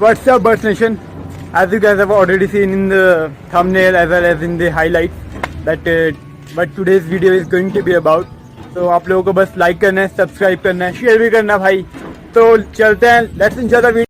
What's up, Birdsnation? As you guys have already seen in the thumbnail as well as in the highlights that what today's video is going to be about. तो आप लोगों को बस like करना है, subscribe करना है, share भी करना भाई. तो चलते हैं, लेट्स एंजॉय द वीडियो.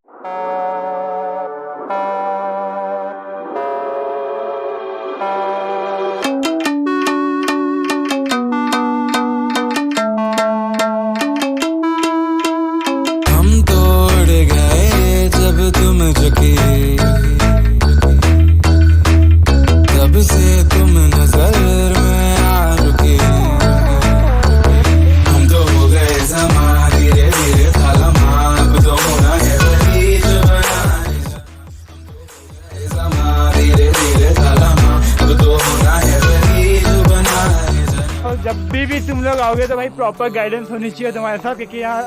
जब भी तुम लोग आओगे तो भाई प्रॉपर गाइडेंस होनी चाहिए तुम्हारे साथ, क्योंकि यहाँ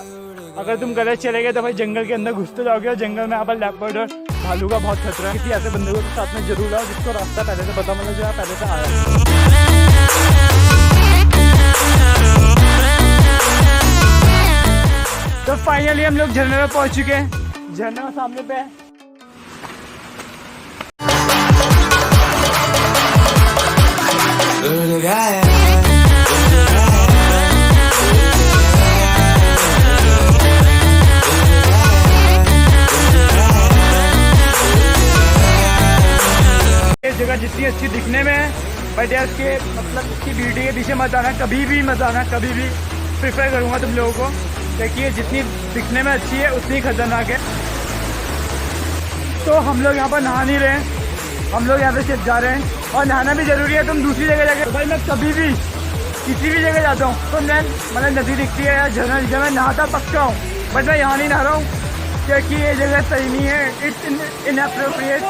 अगर तुम गलत चले गए तो भाई जंगल के अंदर घुसते जाओगे और जंगल में यहाँ पर लेपर्ड और भालू का बहुत खतरा है. किसी ऐसे बंदे को तो साथ में जरूर आओ जिसको रास्ता पहले से पता, मतलब जो है पहले से आया. तो फाइनली हम लोग झरने में पहुँच चुके हैं. झरना सामने पे है. जगह जितनी अच्छी दिखने में है बट यार इसके मतलब इसकी ब्यूटी के पीछे मत आना, कभी भी मत आना. कभी भी प्रेफर करूँगा तुम लोगों को, देखिए जितनी दिखने में अच्छी है उतनी खतरनाक है. तो हम लोग यहाँ पर नहा नहीं रहे हैं, हम लोग यहाँ पे सिर्फ जा रहे हैं. और नहाना भी ज़रूरी है. तुम दूसरी जगह जाके, भाई मैं कभी भी किसी भी जगह जाता हूँ तो मैं मतलब नदी दिखती है या झरना दिखता है, मैं नहाता पक्का हूँ. बट मैं यहाँ नहीं नहा रहा हूँ क्योंकि ये जगह सही नहीं है. It's inappropriate.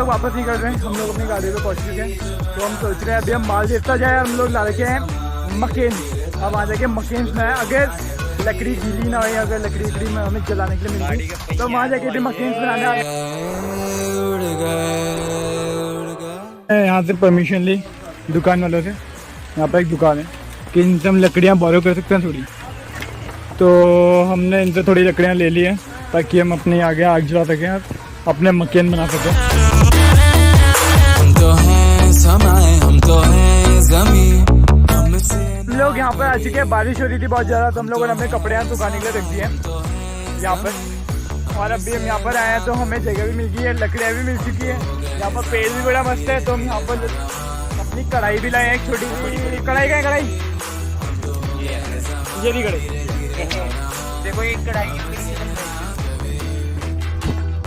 वापस ही कर रहे हैं. हम लोग अपनी गाड़ी पे पहुंच चुके हैं. तो हम सोच रहे हैं अभी हम मालदीव जाए. हम लोग ला रखे हैं मकेन. अब वहाँ जाके मकेन्स में अगर लकड़ी गीली ना हो, अगर लकड़ी में हमें जलाने के लिए मिलती तो वहाँ जाके भी मकेन्स बनाने आए. यहाँ से परमिशन ली दुकान वालों से. यहाँ पर एक दुकान है कि इनसे हम लकड़ियाँ बोरो कर सकते हैं थोड़ी. तो हमने इनसे थोड़ी लकड़ियाँ ले ली हैं ताकि हम अपने आगे आग जला सकें, अपने मकेन बना सकें. हम तो हैं ज़मीन. हम लोग यहाँ पर आ चुके हैं. बारिश हो रही थी बहुत ज़्यादा, तो हम लोगों ने अपने कपड़े यहाँ सुखाने के लिए रख दिए हैं यहाँ पर. और अभी हम यहाँ पर आए हैं तो हमें जगह भी मिल गई है, लकड़ियाँ भी मिल चुकी है. यहाँ पर पेड़ भी बड़ा मस्त है. तो हम यहाँ पर अपनी कढ़ाई भी लाए हैं, एक छोटी सी कढ़ाई. का कढ़ाई ये नहीं कढ़ाई देखो, एक कढ़ाई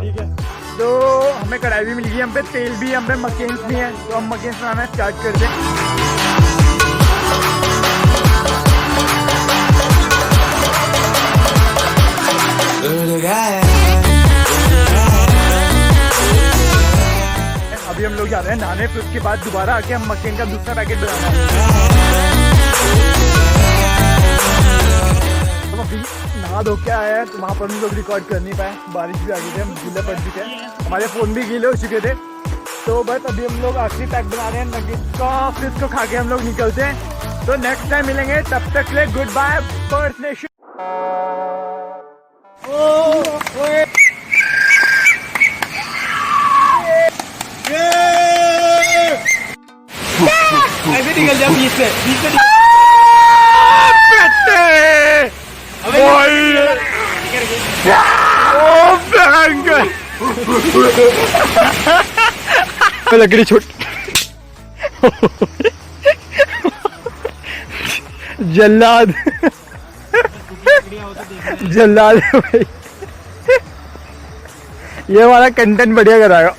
ठीक है. तो हमें कढ़ाई भी मिल गई, हम पे तेल भी, हम पे मकेन्स भी हैं. तो हम मकेन्स बनाना स्टार्ट कर दें. अभी हम लोग जा रहे हैं नहाने, फिर उसके बाद दोबारा आके हम मकेन का दूसरा पैकेट बनाना है. तो अभी नहा धो के आया है तो वहाँ पर हम लोग रिकॉर्ड कर नहीं पाए. बारिश भी आ गई थी, हम गीले पड़ चुके हैं, हमारे फ़ोन भी गीले हो चुके थे. तो बस अभी हम लोग आखिरी पैक बना रहे हैं नगेट का, फिर इसको खा के हम लोग निकलते हैं. तो नेक्स्ट टाइम मिलेंगे, तब तक के लिए गुड बाय बर्ड्सनेशन. ऐसे निकल जा बीच से लकड़ी छोड़. जल्लाद जल्लाद भाई, ये हमारा कंटेंट बढ़िया कराएगा.